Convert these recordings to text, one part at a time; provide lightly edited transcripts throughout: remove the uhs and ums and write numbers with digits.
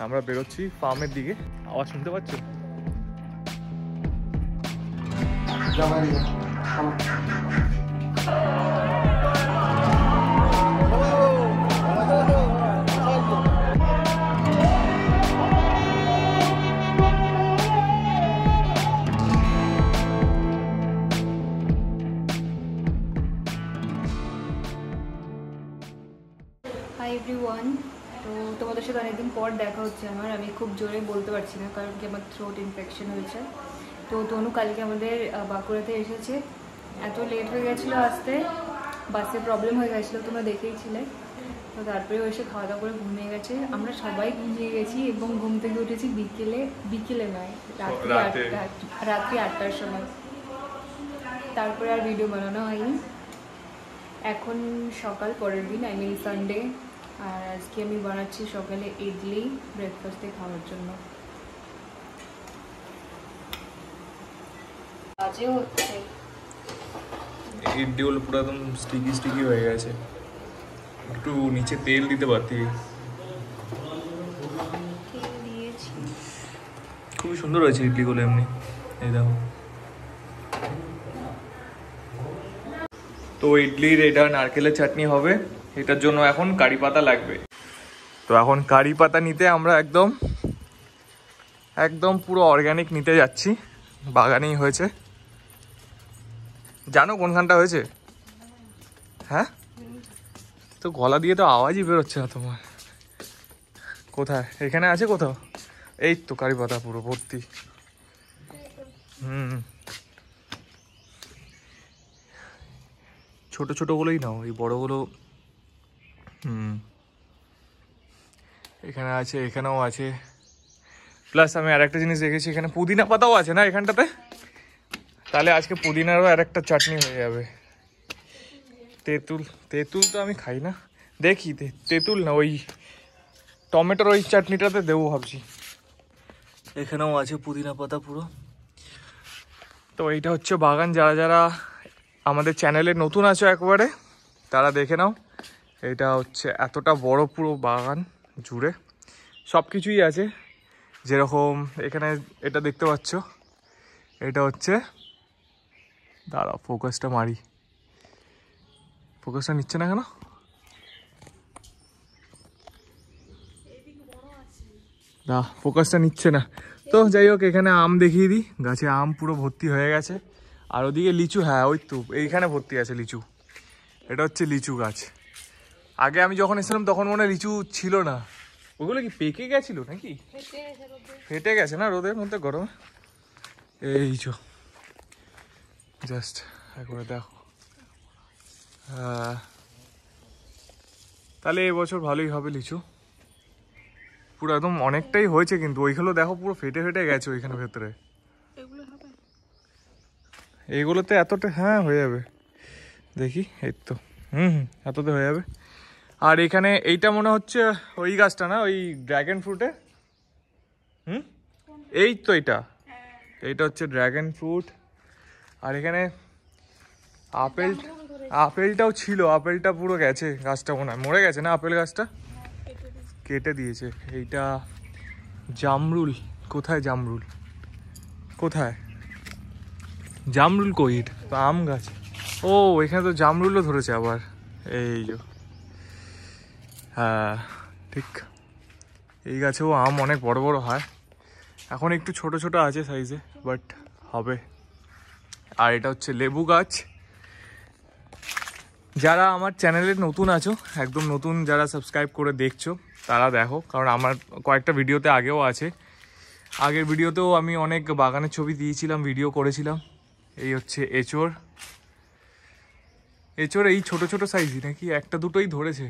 আমরা বেরোচ্ছি ফার্মের দিকে। আওয়াজ শুনতে পাচ্ছ? হাই এভরিওয়ান, তো তোমাদের সাথে অনেকদিন পর দেখা হচ্ছে আমার। আমি খুব জোরে বলতে পারছি না কারণ কি আমার থ্রোট ইনফেকশন হয়েছে। তো তনু কালকে আমাদের বাঁকুড়াতে এসেছে, এত লেট হয়ে গেছিলো আসতে, বাসে প্রবলেম হয়ে গেছিলো, তোমরা দেখেইছিলে। তো তারপরে এসে খাওয়া দাওয়া করে ঘুমিয়ে গেছে, আমরা সবাই ঘুমিয়ে গেছি এবং ঘুম থেকে উঠেছি বিকেলে নয়, রাত্রি 8টার সময়। তারপরে আর ভিডিও বানানো হয়নি। এখন সকাল পরের দিন, আই মিন সানডে, আর আজকে আমি বানাচ্ছি সকালে ইডলি ব্রেকফাস্টে খাওয়ার জন্য। বাজে হচ্ছে ইডলিগুলো পুরো একদম স্টিকি হয়ে গেছে, একটু নিচে তেল দিতে পারতি। খুবই সুন্দর হয়েছে ইডলিগুলো এমনি, এই দেখো। তো ইডলির এটা নারকেলের চাটনি হবে, এটার জন্য এখন কারি পাতা লাগবে। তো এখন কারি পাতা নিতে আমরা একদম পুরো অর্গানিক নিতে যাচ্ছি, বাগানেই হয়েছে। জানো কোনখানটা হয়েছে? হ্যাঁ, তো গলা দিয়ে তো আওয়াজই বেরোচ্ছে না তোমার। কোথায়? এখানে আছে কোথাও? এই তো কারি পাতা পুরো ভর্তি। ছোট ছোটগুলোই নাও, এই বড়গুলো এখানে আছে, এখানেও আছে। প্লাস আমি আর একটা জিনিস দেখেছি, এখানে পুদিনা পাতাও আছে না এখানটাতে, তাহলে আজকে পুদিনারও আর একটা চাটনি হয়ে যাবে। তেঁতুল তো আমি খাই না, দেখি তেঁতুল না, ওই টমেটোর ওই চাটনিটাতে দেবো ভাবছি। এখানেও আছে পুদিনা পাতা পুরো। তো এইটা হচ্ছে বাগান। যারা যারা আমাদের চ্যানেলে নতুন আছো একবারে, তারা দেখে নাও। এটা হচ্ছে এতটা বড় পুরো বাগান জুড়ে সব কিছুই আছে। যেরকম এখানে এটা দেখতে পাচ্ছ, এটা হচ্ছে, দাঁড়াও ফোকাসটা মারি, ফোকাসটা নিচ্ছে না কেন? না, ফোকাসটা নিচ্ছে না। তো যাই হোক, এখানে আম দেখিয়ে দিই, গাছে আম পুরো ভর্তি হয়ে গেছে। আর ওদিকে লিচু, হ্যাঁ ওই তো এইখানে ভর্তি আছে লিচু। এটা হচ্ছে লিচু গাছ। আগে আমি যখন এসেছিলাম তখন মনে হয় লিচু ছিল না। ওগুলো কি পেকে গেছিল নাকি? ফেটে গেছে না রোদের মধ্যে, গরমে। এই চো জাস্ট একবার দেখো। হ্যাঁ, তাহলে এবছর ভালোই হবে লিচু। পুরো একদম অনেকটাই হয়েছে, কিন্তু ওইগুলো দেখো পুরো ফেটে গেছে ওইখানে ভেতরে। এইগুলোতে এতটা, হ্যাঁ হয়ে যাবে দেখি, এই তো এততে হয়ে যাবে। আর এখানে এইটা মনে হচ্ছে ওই গাছটা না, ওই ড্রাগন ফ্রুটে। এই তো এইটা হচ্ছে ড্রাগন ফ্রুট। আর এখানে আপেলটাও ছিল, আপেলটা পুরো গেছে, গাছটা মনে হয় মরে গেছে না, আপেল গাছটা কেটে দিয়েছে। এইটা জামরুল, কোথায় জামরুল, কোথায় জামরুল কই? তো আম গাছ, ও এখানে তো জামরুলও ধরেছে আবার, এই যে। হ্যাঁ ঠিক, এই গাছেও আম অনেক বড় বড় হয়, এখন একটু ছোট ছোট আছে সাইজে, বাট হবে। আর এটা হচ্ছে লেবু গাছ। যারা আমার চ্যানেলে নতুন আছো, একদম নতুন, যারা সাবস্ক্রাইব করে দেখছো তারা দেখো, কারণ আমার কয়েকটা ভিডিওতে আগেও আছে। আগের ভিডিওতেও আমি অনেক বাগানের ছবি দিয়েছিলাম, ভিডিও করেছিলাম। এই হচ্ছে এঁচোড় এই ছোট ছোট সাইজই নাকি, একটা দুটোই ধরেছে?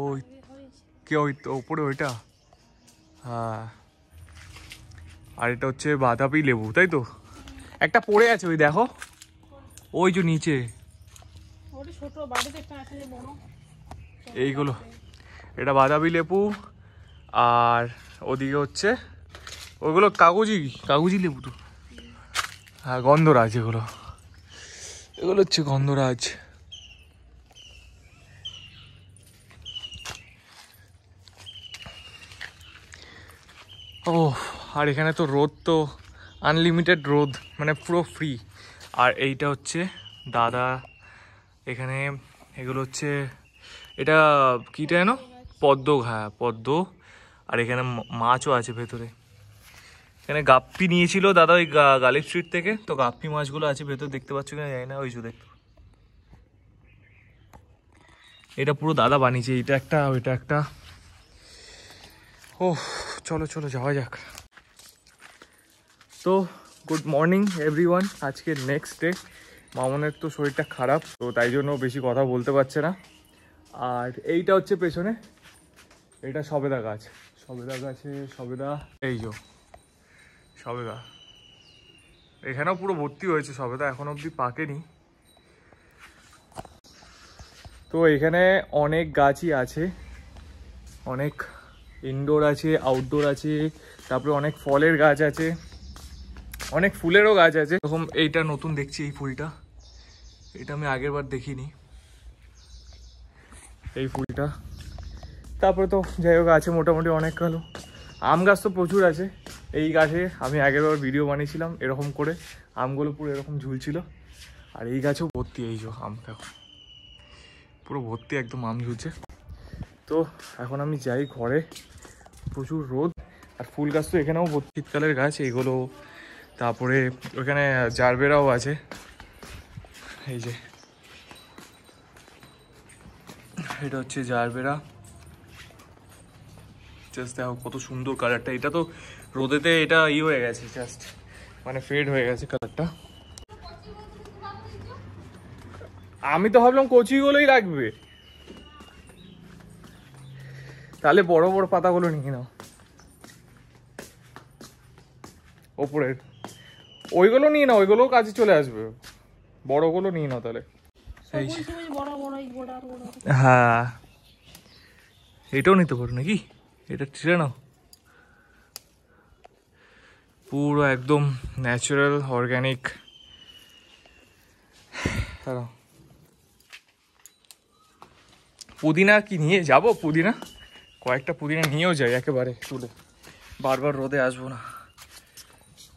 ওই কে, ওই তো ওপরে ওইটা। হ্যাঁ, আর এটা হচ্ছে বাতাবি লেবু, তাই তো? একটা পড়ে আছে ওই দেখো, ওই যে নিচে এইগুলো। এটা বাতাবি লেবু, আর ওদিকে হচ্ছে ওইগুলো কাগজি লেবু তো। হ্যাঁ, গন্ধরাজ, এগুলো হচ্ছে গন্ধরাজ। ও আর এখানে তো রোদ তো আনলিমিটেড রোদ, মানে পুরো ফ্রি। আর এইটা হচ্ছে দাদা, এখানে এগুলো হচ্ছে, এটা কীটা যেন পদ্ম, হ্যাঁ পদ্ম। আর এখানে মাছও আছে ভেতরে। এখানে গাপ্পি নিয়েছিল দাদা ওই গালিব স্ট্রিট থেকে, তো গাপ্পি মাছগুলো আছে ভেতর, দেখতে পাচ্ছ কিনা জানি না, ওই যে দেখতে। এটা পুরো দাদা বানিয়েছে, এটা একটা ওইটা একটা। ও চলো চলো যাওয়া যাক। তো গুড মর্নিং এভরিওয়ান, আজকে নেক্সট ডে। মামনের তো শরীরটা খারাপ, তো তাই জন্য বেশি কথা বলতে পারছে না। আর এইটা হচ্ছে পেছনে, এটা সবেদা গাছ, সবেদা গাছে সবেদা, এই যে সবেদা, এখানেও পুরো ভর্তি হয়েছে সবেদা, এখন অবধি পাকেনি। তো এখানে অনেক গাছই আছে, অনেক ইনডোর আছে, আউটডোর আছে, তারপরে অনেক ফলের গাছ আছে, অনেক ফুলেরও গাছ আছে। এরকম এইটা নতুন দেখছি, এই ফুলটা, এটা আমি আগের বার দেখিনি, এই ফুলটা। তারপরে তো যাই হোক আছে মোটামুটি অনেক ভালো। আম গাছ তো প্রচুর আছে। এই গাছে আমি আগের বার ভিডিও বানিয়েছিলাম এরকম করে, আমগুলো পুরো এরকম ঝুলছিল। আর এই গাছেও ভর্তি, এই যে আম দেখো পুরো ভর্তি একদম আম ঝুলছে। তো এখন আমি যাই ঘরে, প্রচুর রোদ। আর ফুল গাছ তো এখানেও ভর্তি, শীতকালের গাছ এইগুলো। তারপরে ওখানে জারবেরাও আছে, এই যে এটা হচ্ছে জারবেরা। জাস্ট দেখো কত সুন্দর কালারটা, এটা তো রোদেতে এটা হয়ে গেছে, জাস্ট মানে ফেড হয়ে গেছে কালারটা। আমি তো ভাবলাম কচিগুলোই লাগবে, তাহলে বড় বড় পাতাগুলো নিয়ে নাও ওপরের, ওইগুলো নিয়ে নাও, ওইগুলোও কাজে চলে আসবে, বড়গুলো নিয়ে নাও তাহলে। হ্যাঁ এটাও নিতে পারো নাকি, এটা ছিঁড়ে নাও, পুরো একদম ন্যাচারাল অর্গ্যানিক। পুদিনা কি নিয়ে যাব, পুদিনা কয়েকটা পুদিনা নিয়েও যাই একেবারে তুলে, বারবার রোদে আসবো না।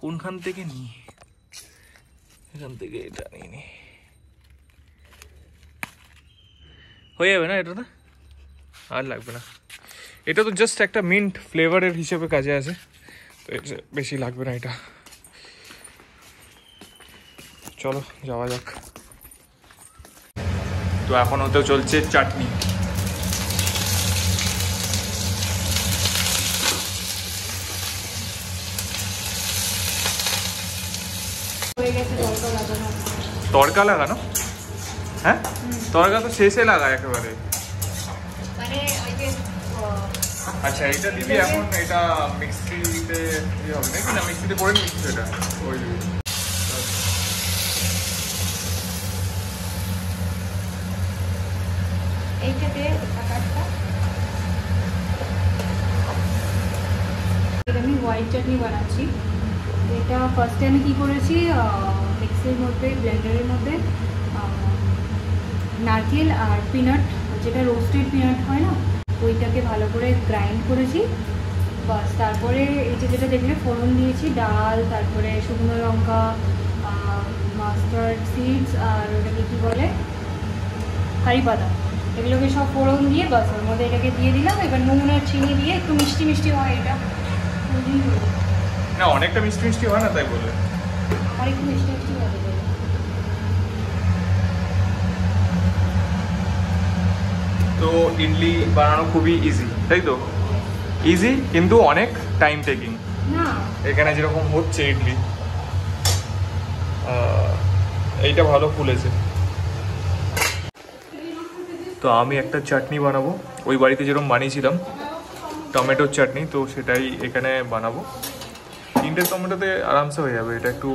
কোনখান থেকে নিই, এখান থেকে এটা নিয়ে নি, হয়ে যাবে না এটাতে, আর লাগবে না। এটা তো জাস্ট একটা মিন্ট ফ্লেভারের হিসেবে কাজে আছে, তো বেশি লাগবে না এটা। চলো যাওয়া যাক। তো এখন হতে চলছে চাটনি। তড়কা লাগানো, হ্যাঁ তড়কা তো শেষে লাগায় একেবারে। আচ্ছা এটা দিবি এখন, এটা মিক্সিতে ইয়ে হবে নাকি, না মিক্সিতে করে নিচ্ছি এটা, ওই এইটাতে আমি হোয়াইট চাটনি বানাচ্ছি। এটা ফার্স্টে আমি কী করেছি, মিক্সির মধ্যে ব্লেন্ডারের মধ্যে নারকেল আর পিনাট, যেটা রোস্টেড পিনাট হয় না, ওইটাকে ভালো করে গ্রাইন্ড করেছি। বাস তারপরে এই যেটা দেখলে ফোড়ন দিয়েছি, ডাল, তারপরে শুকনো লঙ্কা, মাস্টার্ড সিডস, আর ওটাকে কী বলে কারি পাতা, এগুলোকে সব ফোড়ন দিয়ে বাস ওর মধ্যে এটাকে দিয়ে দিলাম। এবার নুন আর চিনি দিয়ে একটু মিষ্টি মিষ্টি হয় এটা, না অনেকটা মিষ্টি মিষ্টি হয় না তাই বলে, আর একটু মিষ্টি মিষ্টি হবে। তো ইডলি বানানো খুবই ইজি, তাই তো? ইজি কিন্তু অনেক টাইম টেকিং। না এখানে যেরকম হচ্ছে ইডলি, এইটা ভালো ফুলেছে। তো আমি একটা চাটনি বানাবো, ওই বাড়িতে যেরকম বানিয়েছিলাম টমেটোর চাটনি, তো সেটাই এখানে বানাবো। 3টে টমেটোতে আরামসে হয়ে যাবে, এটা একটু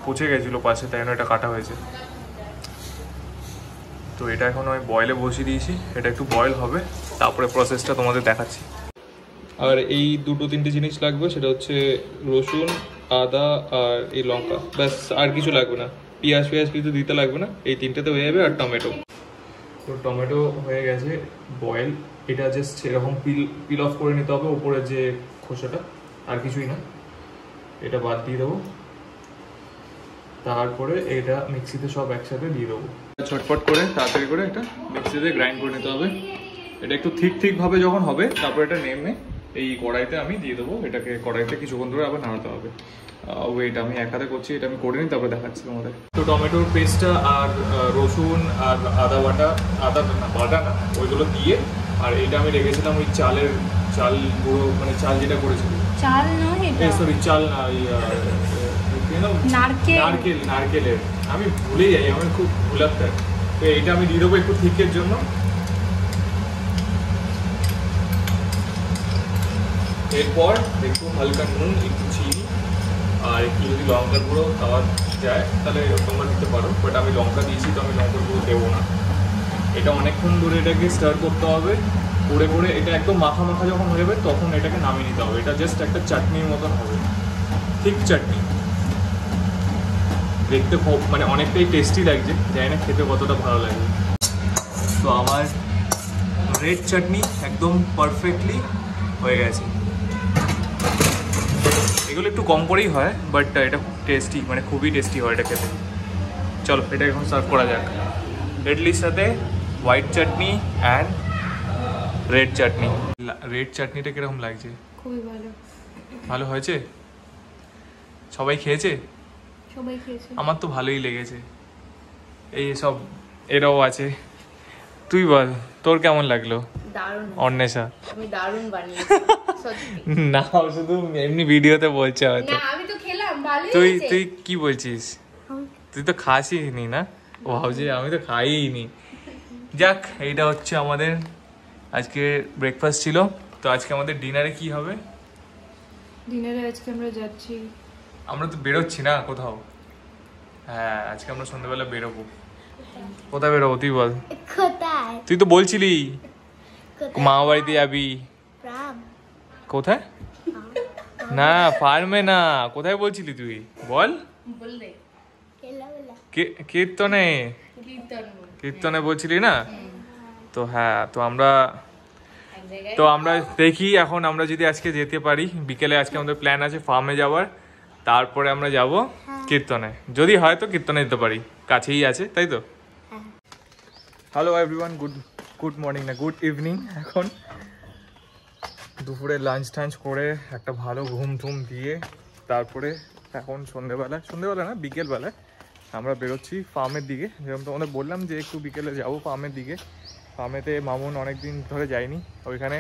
পচে গেছিলো পাশে, তাই জন্য এটা কাটা হয়েছে। তো এটা এখন আমি বয়েলে বসিয়ে দিয়েছি, এটা একটু বয়েল হবে, তারপরে প্রসেসটা তোমাদের দেখাচ্ছি। আর এই 2-3টে জিনিস লাগবে, সেটা হচ্ছে রসুন, আদা আর এই লঙ্কা, ব্যাস আর কিছু লাগবে না। পেঁয়াজ কিছু দিতে লাগবে না, এই 3টেতে হয়ে যাবে। আর টমেটো, তো টমেটো হয়ে গেছে বয়েল। এটা জাস্ট এরকম পিল অফ করে নিতে হবে উপরে যে খোসাটা, আর কিছুই না, এটা বাদ দিয়ে দেবো, তারপরে এটা মিক্সিতে সব একসাথে দিয়ে দেবো। ছটপট করে তাড়াতাড়ি করে এটা মিক্সিতে গ্রাইন্ড করে নিতে হবে। এটা একটু ঠিক ভাবে যখন হবে তারপর এটা নেমে এই কড়াইতে আমি দিয়ে দেবো। এটাকে কড়াইতে কিছুক্ষণ ধরে আবার নাড়াতে হবে। ওয়েট, আমি এক হাতে করছি, এটা আমি করে নিই তারপরে দেখাচ্ছি তোমাদের। তো টমেটোর পেস্টটা আর রসুন আর আদা বাটা না ওইগুলো দিয়ে, আর এটা আমি রেখেছিলাম ওই চাল গুঁড়ো, মানে চাল যেটা করেছিল, চাল নয় এটা, সরি চাল না, নারকেলের, আমি ভুলে যাই, আমি খুব ভুলাতে। তো এইটা আমি দিয়ে দেবো একটু থিকের জন্য। এরপর একটু হালকা নুন, একটু চিনি আর একটু যদি লঙ্কার গুঁড়ো খাওয়া যায় তাহলে তোমরা দিতে পারো, বাট আমি লঙ্কা দিয়েছি তো আমি লঙ্কার গুঁড়ো দেবো না। এটা অনেকক্ষণ ধরে এটাকে স্টার করতে হবে করে এটা একদম মাখা মাখা যখন হয়ে যাবে তখন এটাকে নামিয়ে নিতে হবে। এটা জাস্ট একটা চাটনির মতন হবে, ঠিক চাটনি। দেখতে খুব মানে অনেকটাই টেস্টি লাগছে, জানি না খেতে কতটা ভালো লাগবে। তো আমার রেড চাটনি একদম পারফেক্টলি হয়ে গেছে। এগুলো একটু কম করেই হয়, বাট এটা খুব টেস্টি, মানে খুবই টেস্টি হয় এটা খেতে। চলো এটা এখন সার্ভ করা যাক। ইডলির সাথে white chutney and red chutney. Red চাটনিটা কিরকম লাগছে? খুবই ভালো। ভালো হয়েছে? সবাই খেয়েছে? সবাই খেয়েছে। আমার তো ভালোই লেগেছে। এই সব এরাও আছে। তুই বল তোর কেমন লাগলো? দারুণ। অন্বেষা আমি দারুণ বানিয়েছি সত্যি। না শুধু এমনি ভিডিওতে বলছে হয়তো। না আমি তো খেলাম, ভালোই তুই হয়েছে। তুই কি বলছিস? তুই তো খাসই নি না? ও ভাবছি আমি তো খাইই নি। যাক, এইটা হচ্ছে আমাদের আজকে ব্রেকফাস্ট ছিল। তো আজকে আমাদের ডিনারে কি হবে? ডিনারে আজকে আমরা যাচ্ছি, আমরা তো বেরোচ্ছি না কোথাও। হ্যাঁ আজকে আমরা সন্ধ্যাবেলা বেরোবো। কোথায় বেরোবো তুই বল? কোথায়? তুই তো বলছিলি মামা বাড়িতে যাবি। রাম। কোথায়? না ফার্মে না, কোথায় বলছিলি তুই বল? বললে কীর্তনে। কীর্তনে বলছিলি না? তো হ্যাঁ, তো আমরা দেখি এখন আমরা যদি আজকে যেতে পারি। বিকেলে আজকে আমাদের প্ল্যান আছে ফার্মে যাওয়ার, তারপরে আমরা যাব কীর্তনে। যদি হয় তো কীর্তনে যেতে পারি, কাছেই আছে তাই তো। হ্যালো এভরিওয়ান, গুড মর্নিং না গুড ইভিনিং। এখন দুপুরে লাঞ্চ টাঞ্চ করে একটা ভালো ঘুম টুম দিয়ে তারপরে এখন সন্ধ্যেবেলা না বিকেলবেলায় আমরা বেরোচ্ছি ফার্মের দিকে। যেরকম তোমাদের বললাম যে একটু বিকেলে যাবো ফার্মের দিকে। ফার্মেতে মামুন অনেক দিন ধরে যায়নি। ওইখানে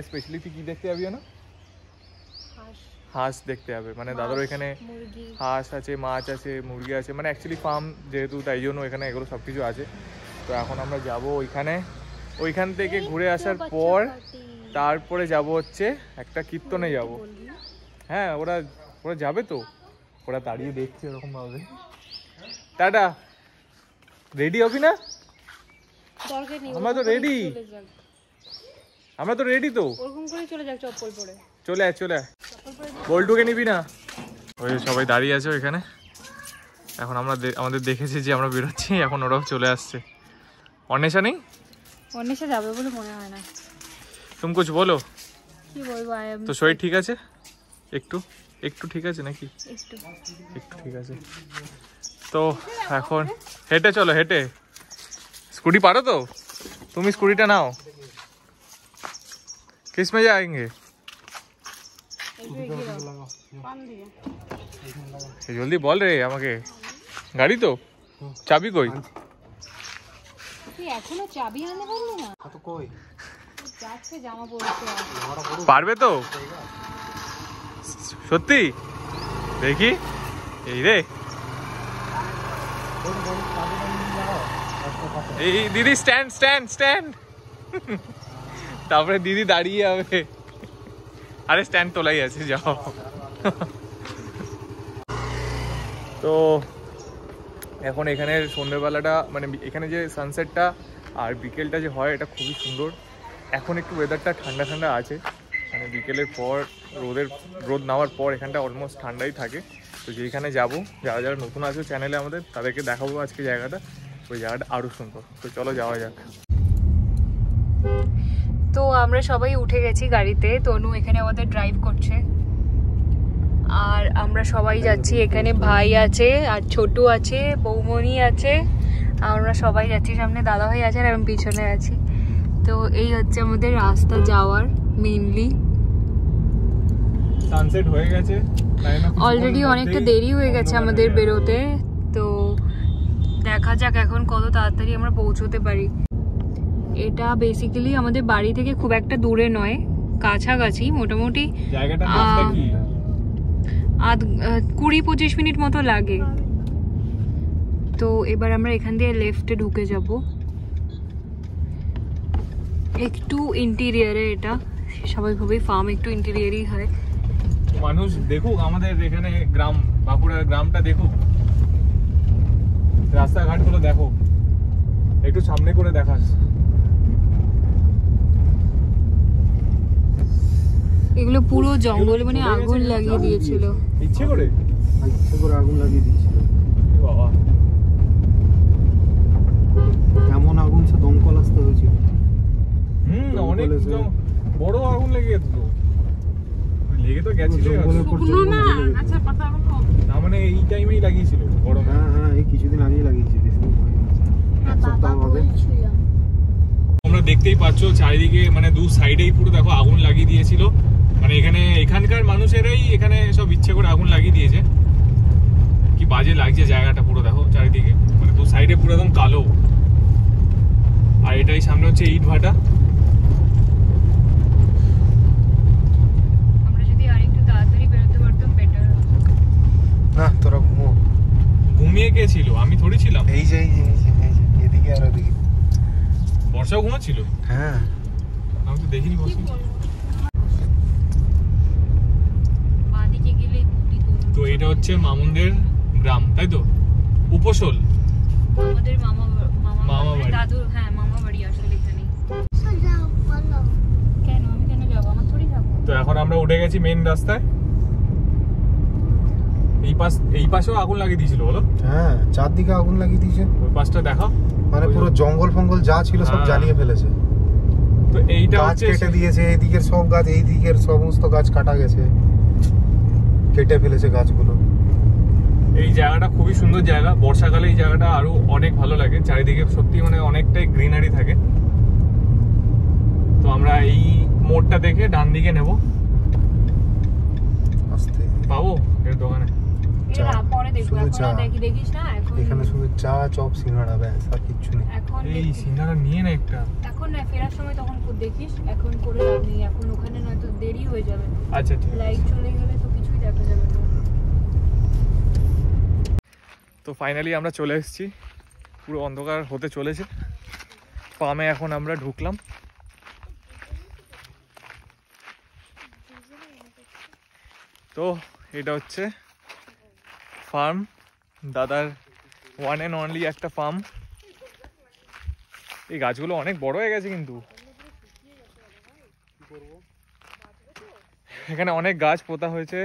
স্পেশালিটি কি দেখতে যাবি না? হাঁস দেখতে হবে, মানে দাদার ওইখানে হাঁস আছে, মাছ আছে, মুরগি আছে, মানে অ্যাকচুয়ালি ফার্ম যেহেতু তাই জন্য এখানে এগুলো সব কিছু আছে। তো এখন আমরা যাব ওইখান থেকে ঘুরে আসার পর তারপরে যাব হচ্ছে একটা কীর্তনে যাব। হ্যাঁ ওরা যাবে তো, ওরা দাঁড়িয়ে দেখছে এরকম ভাবে। টাটা, রেডি হবি না? আমরা তো রেডি তো। ওরকম করে চলে যাক, চপ্পল পরে চলে আয় বল্টুকে নিবি না? ওই সবাই দাঁড়িয়ে আছে ওইখানে। এখন আমাদের দেখেছি যে আমরা বেরোচ্ছি, এখন ওরাও চলে আসছে। অন্বেষা নেই? অন্বেষা যাবে বলে মনে হয় না। তুমি কিছু বলো। কি বলবো? তো শরীর ঠিক আছে? একটু ঠিক আছে নাকি? একটু ঠিক আছে। তো এখন হেঁটে চলো, হেঁটে। স্কুটি পারো তো? তুমি স্কুটিটা নাও। কিসমে যাएंगे? জলদি বল রে আমাকে। গাড়ি তো, চাবি কই? তুই এখনো চাবি আনতে পারলি না? তো কই যাচ্ছে জামা পরতে। পারবে তো সত্যি? দেখি। এই রে, এই দিদি স্ট্যান্ড। তারপরে দিদি দাঁড়িয়ে যাবে। আরে স্ট্যান্ড তোলাই আছে, যাও। তো এখন এখানে সন্ধ্যেবেলাটা মানে এখানে যে সানসেটটা আর বিকেলটা যে হয় এটা খুবই সুন্দর। এখন একটু ওয়েদারটা ঠান্ডা আছে, মানে বিকেলের পর রোদ নামার পর এখানটা অলমোস্ট ঠান্ডাই থাকে। তো যেখানে যাবো, যারা নতুন আছে চ্যানেলে আমাদের, তাদেরকে দেখাবো আজকে জায়গাটা। ওই জায়গাটা আরও সুন্দর। তো চলো যাওয়া যাক। তো আমরা সবাই উঠে গেছি গাড়িতে, তনু এখানে আমাদের ড্রাইভ করছে আর আমরা সবাই যাচ্ছি। এখানে ভাই আছে আর ছোটু আছে, বৌমনি আছে, আমরা সবাই যাচ্ছি। সামনে দাদা ভাই আছে আর আমি পিছনে আছি। তো এই হচ্ছে আমাদের রাস্তা যাওয়ার মেইনলি। সানসেট হয়ে গেছে, অলরেডি অনেকটা দেরি হয়ে গেছে আমাদের বেরোতে, তো দেখা যাক এখন কত তাড়াতাড়ি আমরা পৌঁছতে পারি। এটা বেসিক্যালি আমাদের বাড়ি থেকে খুব একটা দূরে নয়, কাছাকাছি, মোটামুটি জায়গাটার নামটা কি? 20-25 মিনিট মতো লাগে। তো এবার আমরা এখান দিয়ে লেফটে ঢুকে যাব, একটু ইন্টেরিয়ারে। এটা স্বাভাবিকভাবেই ফার্ম একটু ইন্টেরিয়ারই হয়। মানুষ দেখুক আমাদের এখানে গ্রাম, বাঁকুড়ার গ্রামটা দেখুক, রাস্তাঘাটগুলো দেখো, একটু সামনে করে দেখাস। এগুলো পুরো জঙ্গল, মানে আগুন লাগিয়ে দিয়েছিল, ইচ্ছে করে আগুন লাগিয়ে দিয়েছিল। বাবা, এমন আগুন সে দমকল আসতে হয়েছিল। অনেক বড় আগুন লেগে তো তো গেছিল না, মানে এই টাইমেই লাগিয়েছিল গরম। হ্যাঁ, এই কিছুদিন আগেই লাগিয়েছি, বেশি দিন হয়নি, এক সপ্তাহ হবে। তোমরা দেখতেই পাচ্ছ চারিদিকে, মানে দু সাইডেই পুরো দেখো আগুন লাগিয়ে দিয়েছিল। মানে এখানকার মানুষেরাই এখানে সব ইচ্ছে করে আগুন লাগিয়ে দিয়েছে। কি বাজে লাগছে জায়গাটা পুরো, দেখো চারিদিকে, মানে দু সাইডে পুরো একদম কালো। আর এটাই সামনে হচ্ছে ইট ভাটা। আমরা যদি আরেকটু তাড়াতাড়ি বেরোতে পারতাম বেটার হতো। না, তোরা ঘুমিয়ে গেছিল, আমি থোড়ি ছিলাম। এই যে এদিকে আর ওদিকে বর্ষাও ঘুমাচ্ছিল। হ্যাঁ, আমি তো দেখিনি বর্ষা। বাদিকে গেলে তো এটা হচ্ছে মামুনদের গ্রাম, তাই তো? উপসল আমাদের মামা বাড়ি। দাদুর, হ্যাঁ মামা বাড়ি আসলে এখানে। কেন আমি কেন যাবো, আমার থোড়ি যাবো। তো এখন আমরা উঠে গেছি মেইন রাস্তায়। এই পাশেও আগুন লাগিয়ে দিয়েছিল বলো? হ্যাঁ, চারদিকে আগুন লাগিয়ে দিয়েছে। ওই পাশটা দেখাও, মানে পুরো জঙ্গল ফঙ্গল যা ছিল সব জ্বালিয়ে ফেলেছে। তো এইটা গাছ হচ্ছে কেটে দিয়েছে, এইদিকের সব গাছ, এইদিকের সমস্ত গাছ কাটা গেছে, কেটে ফেলেছে গাছগুলো। এই জায়গাটা খুবই সুন্দর জায়গা, বর্ষাকালে এই জায়গাটা আরো অনেক ভালো লাগে। চারিদিকে সত্যি মানে অনেকটাই গ্রিনারি থাকে। তো আমরা এই মোড়টা দেখে ডান দিকে নেব, আস্তে পাবো এর দোকানে। এরা পরে দেখবো, শুধু এখন চা। আর দেখিস না এখন। এখানে শুধু চা, চপ, সিঙ্গাড়া, ব্যাস, আর কিচ্ছু নেই। এখন এই সিঙ্গারা নিয়ে না একটা। এখন না, ফেরার সময় তখন দেখিস, এখন করে লাভ নেই, এখন ওখানে না তো দেরি হয়ে যাবে। আচ্ছা ঠিক আছে। লাইট চলে গেলে তো কিছুই দেখা যাবে না। তো ফাইনালি আমরা চলে এসেছি, পুরো অন্ধকার হতে চলেছে। ফার্মে এখন আমরা ঢুকলাম। তো এটা হচ্ছে ফার্ম, দাদার ওয়ান অ্যান্ড অনলি একটা ফার্ম। এই গাছগুলো অনেক বড় হয়ে গেছে, কিন্তু এখানে অনেক গাছ পোতা হয়েছে।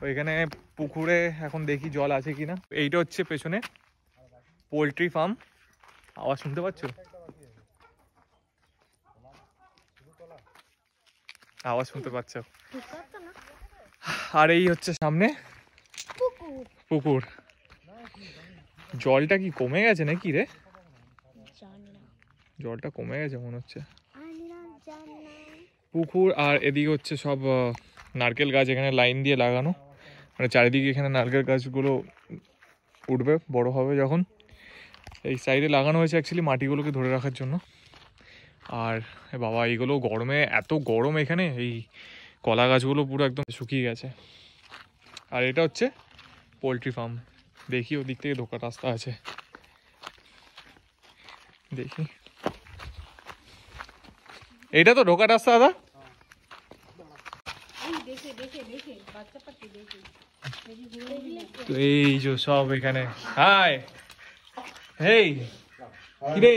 ওইখানে পুকুরে এখন দেখি জল আছে কিনা। এইটা হচ্ছে পেছনে পোলট্রি ফার্ম। আওয়াজ শুনতে পাচ্ছ? আওয়াজ শুনতে পাচ্ছ? আর এই হচ্ছে সামনে পুকুর। জলটা কি কমে গেছে নাকি রে? জলটা কমে গেছে মনে হচ্ছে। পুকুর আর এদিকে হচ্ছে সব নারকেল গাছ, এখানে লাইন দিয়ে লাগানো, মানে চারিদিকে এখানে নারকেল গাছগুলো উঠবে বড় হবে যখন। এই সাইডে লাগানো হয়েছে অ্যাকচুয়ালি মাটিগুলোকে ধরে রাখার জন্য। আর বাবা, এইগুলো গরমে, এত গরম এখানে, এই কলা গাছগুলো পুরো একদম শুকিয়ে গেছে। আর এটা হচ্ছে পোলট্রি ফার্ম। দেখি ওদিক থেকে ঢোকার রাস্তা আছে, দেখি। এইটা তো ঢোকার রাস্তা দাদা? তো এই যে সব এখানে, হাই হেই, কিরে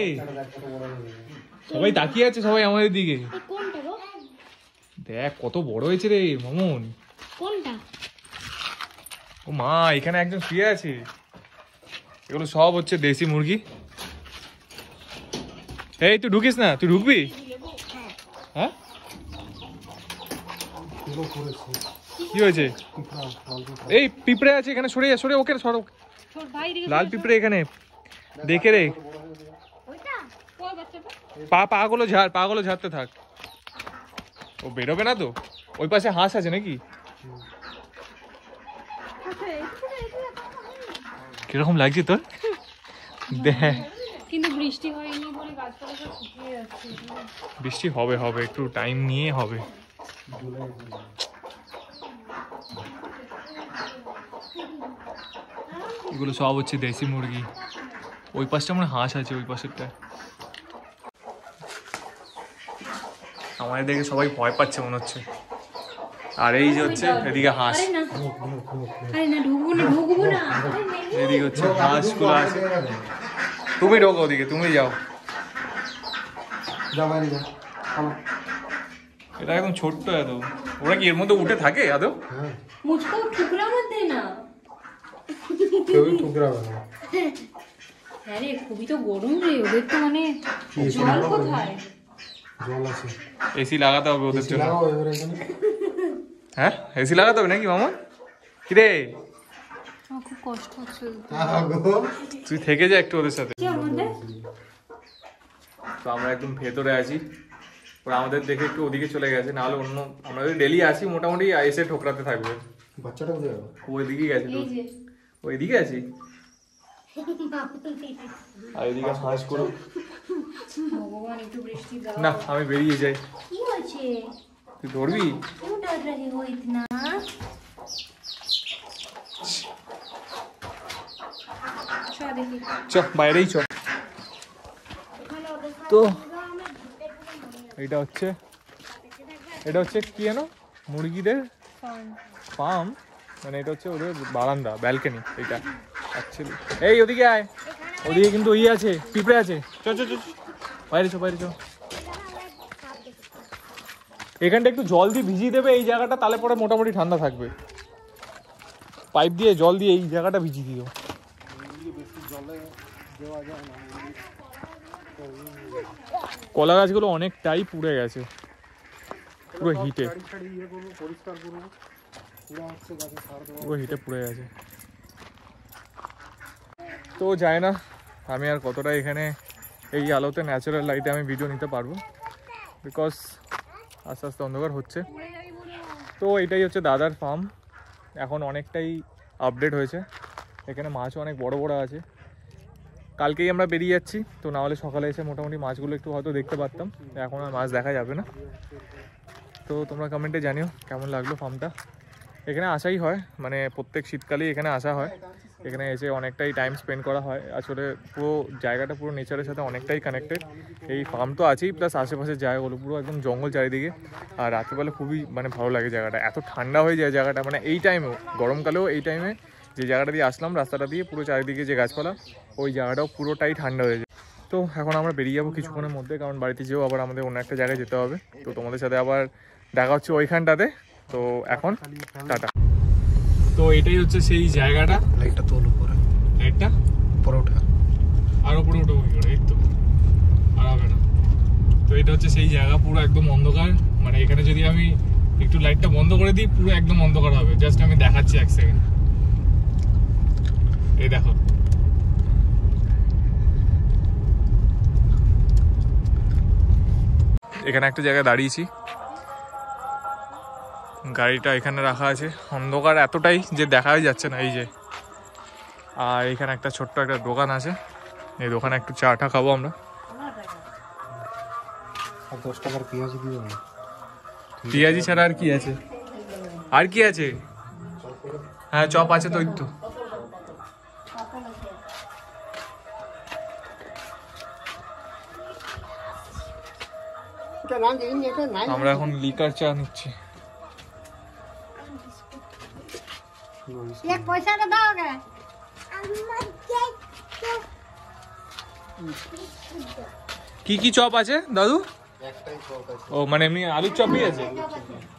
সবাই তাকিয়ে আছে, সবাই আমাদের দিকে। দেখ কত বড় হয়েছে রে মামুন। ও মা, এখানে একজন শুয়ে আছে। এগুলো সব হচ্ছে দেশি মুরগি। এই তুই ঢুকিস না, তুই ঢুকবি? হ্যাঁ কি হয়েছে? এই পিঁপড়ে আছে এখানে, সরে যা, সরে, ওকে সরো। লাল পিঁপড়ে এখানে, দেখে রে। পাগুলো ঝাড়, পাগুলো ঝাড়তে থাক। ও বেরোবে না তো? ওই পাশে হাঁস আছে নাকি? কিরকম লাগছে তোর? দেখ, কিন্তু বৃষ্টি হয়নি বলে গাছপালা সব শুকিয়ে যাচ্ছে। বৃষ্টি হবে, হবে, একটু টাইম নিয়ে হবে। এগুলো সব হচ্ছে দেশি মুরগি। ওই পাশটা আমার হাঁস আছে, ওই পাশেরটা। আমাদের দেখে সবাই ভয় পাচ্ছে মনে হচ্ছে। আর এই যে হচ্ছে এদিকে হাঁস, এদিকে হচ্ছে হাঁসগুলো আছে। তুমি ঢোকো ওদিকে, তুমি যাও। এটা একদম ছোট্ট এত। ওরা কি এর মধ্যে উঠে থাকে আদৌ? মুঝকো টুকরা মত দেনা। হ্যাঁ রে, খুবই তো গরম রে, ওদের তো মানে জল কোথায়? জল আছে, এসি লাগাতে হবে ওদের জন্য। হ্যাঁ এসি লাগাতে হবে নাকি মামা? কিরে আমার খুব কষ্ট হচ্ছে। তুই থেকে যা একটু ওদের সাথে। তো আমরা একদম ভেতরে আছি, ওরা আমাদের দেখে একটু ওদিকে চলে গেছে, নাহলে অন্য আমরা ডেলি আসি মোটামুটি এসে ঠোকরাতে থাকবে। বাচ্চাটা কোথায় গেল? ওইদিকে গেছে তো, ওইদিকে আছি। আর এদিকে হাঁস করো ভগবান একটু বৃষ্টি দাও না, আমি বেরিয়ে যাই। কি হয়েছে? তুই ধরবি? क्यों डर रहे हो इतना? চল দেখি, চ বাইরেই চ। তো এটা হচ্ছে কি জানো, মুরগিদের ফার্ম, মানে এটা হচ্ছে ওদের বারান্দা, ব্যালকনি এটা অ্যাকচুয়ালি। এই ওদিকে আয়, ওদিকে কিন্তু ওই আছে, পিঁপড়ে আছে। চ চ চ, বাইরে চ, বাইরে চ। এখানটা একটু জল দিয়ে ভিজিয়ে দেবে এই জায়গাটা, তাহলে পরে মোটামুটি ঠান্ডা থাকবে। পাইপ দিয়ে জল দিয়ে এই জায়গাটা ভিজিয়ে দিও। কলা গাছগুলো অনেকটাই পুড়ে গেছে পুরো হিটে, পুরো হিটে পুড়ে গেছে। তো যায় না আমি আর কতটা এখানে এই আলোতে ন্যাচারাল লাইটে আমি ভিডিও নিতে পারবো, বিকজ আস্তে আস্তে অন্ধকার হচ্ছে। তো এটাই হচ্ছে দাদার ফার্ম, এখন অনেকটাই আপডেট হয়েছে, এখানে মাছও অনেক বড় বড় আছে। কালকেই আমরা বেরিয়ে যাচ্ছি, তো নাহলে সকালে এসে মোটামুটি মাছগুলো একটু হয়তো দেখতে পারতাম, এখন আর মাছ দেখা যাবে না। তো তোমরা কমেন্টে জানিও কেমন লাগলো ফার্মটা। এখানে আসাই হয়, মানে প্রত্যেক শীতকালেই এখানে আসা হয়, এখানে এসে অনেকটাই টাইম স্পেন্ড করা হয়। আসলে পুরো জায়গাটা পুরো নেচারের সাথে অনেকটাই কানেক্টেড। এই ফার্ম তো আছেই, প্লাস আশেপাশের জায়গাগুলো পুরো একদম জঙ্গল চারিদিকে। আর রাত্রিবেলা খুবই মানে ভালো লাগে জায়গাটা, এত ঠান্ডা হয়ে যায় জায়গাটা, মানে এই টাইমেও, গরমকালেও এই টাইমে যে জায়গাটা দিয়ে আসলাম রাস্তাটা দিয়ে, পুরো চারিদিকে যে গাছপালা, ওই জায়গাটাও পুরোটাই ঠান্ডা হয়ে যায়। তো এখন আমরা বেরিয়ে যাবো কিছুক্ষণের মধ্যে, কারণ বাড়িতে যেও আবার আমাদের অন্য একটা জায়গায় যেতে হবে। তো তোমাদের সাথে আবার দেখা হচ্ছে ওইখানটাতে। তো এখন টাটা। তো এটাই হচ্ছে সেই জায়গাটা। লাইটটা তোল উপরে, লাইটটা উপরে ওঠা, আর উপরে উঠে এই তো আর হবে না। তো এটা হচ্ছে সেই জায়গা, পুরো একদম অন্ধকার, মানে এখানে যদি আমি একটু লাইটটা বন্ধ করে দিই পুরো একদম অন্ধকার হবে। জাস্ট আমি দেখাচ্ছি এক সেকেন্ড, এই দেখো। এখানে একটা জায়গায় দাঁড়িয়েছি, গাড়িটা এখানে রাখা আছে, অন্ধকার এতটাই যে দেখাই যাচ্ছে না এই যে। আর এখানে একটা ছোট্ট একটা দোকান আছে, এই দোকানে একটু চাটা খাবো আমরা। 10 টাকার পেঁয়াজি দিও না। পেঁয়াজি ছাড়া আর কি আছে? আর কি আছে? হ্যাঁ চপ আছে তো, একটু আমরা এখন লিকার চা নিচ্ছি। পয়সাটা দাও গে। কি কি চপ আছে দাদু? ও মানে এমনি আলুর চপই আছে?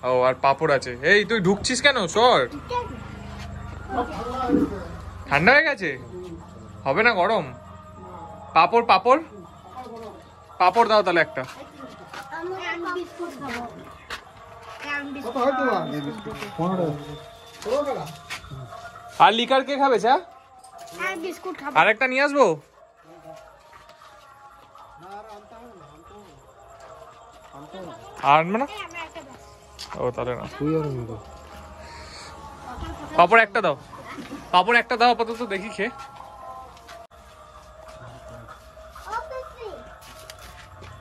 ও আর পাপড় আছে। এই তুই ঢুকছিস কেন? সর, ঠান্ডা হয়ে গেছে, হবে না গরম। পাপড় পাপড় পাপড় দাও তাহলে একটা। বিস্কুট খাবো। আর লিকার কে খাবে চা? বিস্কুট খাবো। আর একটা নিয়ে আসবো? আর আনবে না? ও তাহলে না। পাপড় একটা দাও, পাপড় একটা দাও আপাতত দেখি খেয়ে।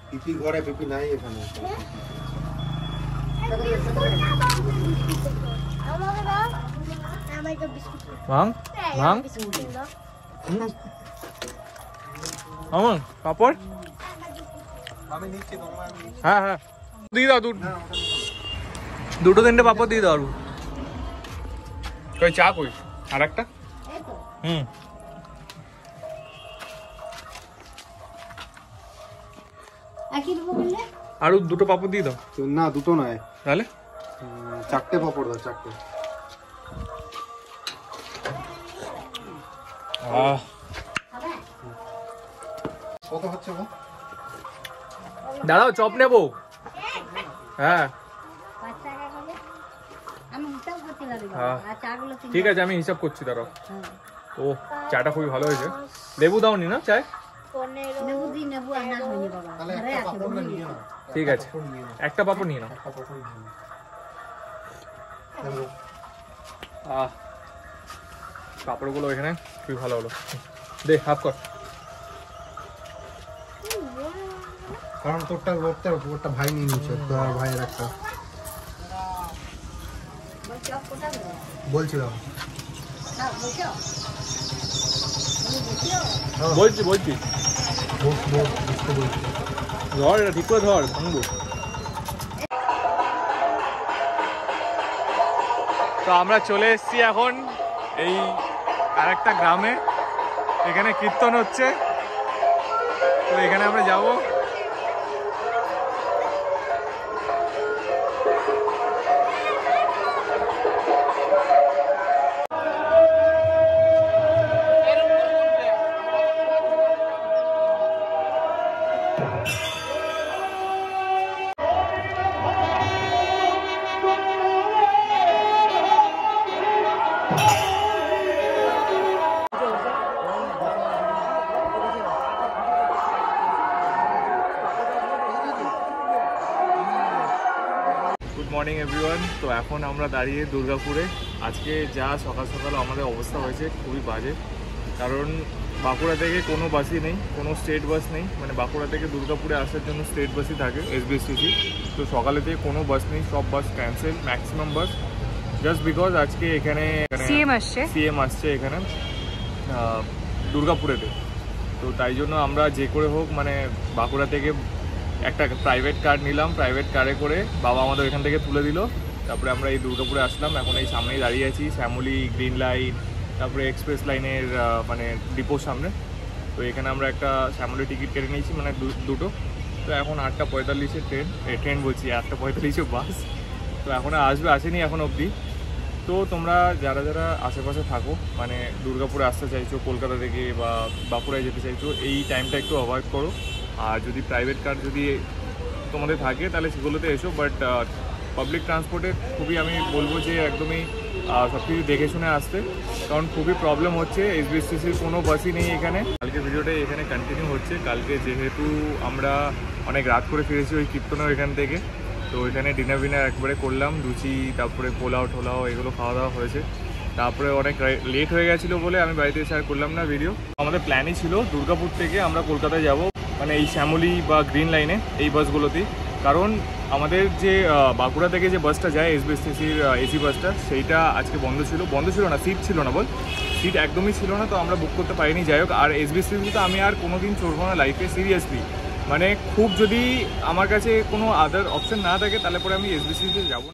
পিপি ঘরে পিপি নাই এখানে। ভাঙ ভাঙ আমার পাপড়। আমি নিচ্ছি তোমার। হ্যাঁ হ্যাঁ দিয়ে দাও, দুটো তিনটে পাপড় দিয়ে দাও। আর কই চা কই? আর একটা? হুম আরো দুটো পাপড় দিয়ে দাও। না দুটো নয়, তাহলে 4টে পাপড় দাও, 4টে। কত হচ্ছে গো? দাঁড়াও চপ নেবো। হ্যাঁ হ্যাঁ ঠিক আছে, আমি হিসাব করছি, দাঁড়াও। ও চাটা খুবই ভালো হয়েছে। লেবু দাওনি না চায়? তাহলে একটা পাপড় নিয়ে নাও। ঠিক আছে, একটা পাপড় নিয়ে নাও। একটা পাপড় নিয়ে নাও। পাপড়গুলো এখানে খুবই ভালো হলো। দে হাফ কর। কারণ তোরটা ভাই নিয়ে নিচ্ছে, তোর আর ভাইয়ের একটা। বলছিলাম বলছি বলছি ধর, এটা ঠিক করে ধর, ভাঙবো। তো আমরা চলে এসেছি এখন এই আরেকটা গ্রামে। এখানে কীর্তন হচ্ছে, তো এখানে আমরা যাবো। Good morning everyone. তো এখন আমরা দাঁড়িয়ে দুর্গাপুরে। আজকে যা সকাল সকাল আমাদের অবস্থা হয়েছে খুবই বাজে, কারণ বাঁকুড়া থেকে কোনো বাসই নেই, কোনো স্টেট বাস নেই। মানে বাঁকুড়া থেকে দুর্গাপুরে আসার জন্য স্টেট বাসই থাকে, এসবিএসটিসি। তো সকালে থেকে কোনো বাস নেই, সব bus cancel, maximum bus. Just because আজকে এখানে সিএম আসছে এখানে দুর্গাপুরেতে। তো তাই জন্য আমরা যে করে হোক মানে বাঁকুড়া থেকে একটা প্রাইভেট কার নিলাম, প্রাইভেট কারে করে বাবা আমাদের এখান থেকে তুলে দিল। তারপরে আমরা এই দুর্গাপুরে আসলাম। এখন এই সামনেই দাঁড়িয়ে আছি, শ্যামলী, গ্রিন লাইন, তারপরে এক্সপ্রেস লাইনের মানে ডিপোর সামনে। তো এখানে আমরা একটা শ্যামলী টিকিট কেটে নিয়েছি, মানে দুটো। তো এখন 8:45 ট্রেন বলছি, 8:45 বাস। তো এখন আসেনি এখন অবধি। তো তোমরা যারা যারা আশেপাশে থাকো, মানে দুর্গাপুরে আসতে চাইছো কলকাতা থেকে বা বাঁকুড়ায় যেতে চাইছো, এই টাইমটা একটু অ্যাভয়েড করো। আর যদি প্রাইভেট কার যদি তোমাদের থাকে তাহলে সেগুলোতে এসো, বাট পাবলিক ট্রান্সপোর্টে খুবই আমি বলবো যে একদমই সব কিছু দেখে শুনে আসতে, কারণ খুবই প্রবলেম হচ্ছে। এসবিএসটিসির কোনো বাসই নেই এখানে। কালকে ভিডিওটা এখানে কন্টিনিউ হচ্ছে। কালকে যেহেতু আমরা অনেক রাত করে ফিরেছি ওই কীর্তনের এখান থেকে, তো এখানে ডিনার একবারে করলাম, লুচি, তারপরে পোলাও টোলাও এগুলো খাওয়া দাওয়া হয়েছে। তারপরে অনেক লেট হয়ে গেছিলো বলে আমি বাড়িতে এসে আর করলাম না ভিডিও। আমাদের প্ল্যানই ছিল দুর্গাপুর থেকে আমরা কলকাতায় যাব, মানে এই শ্যামলী বা গ্রিন লাইনে এই বাসগুলোতেই। কারণ আমাদের যে বাঁকুড়া থেকে যে বাসটা যায় এসবিএসটিসির এসি বাসটা, সেইটা আজকে বন্ধ ছিল না, সিট ছিল না, সিট একদমই ছিল না। তো আমরা বুক করতে পারিনি। যাই হোক, আর এসবিএসটিসিতে আমি আর কোনো দিন চড়বো না লাইফে, সিরিয়াসলি। মানে খুব যদি আমার কাছে কোনো আদার অপশন না থাকে তাহলে পরে আমি এসবিএসটিসিতে যাবো।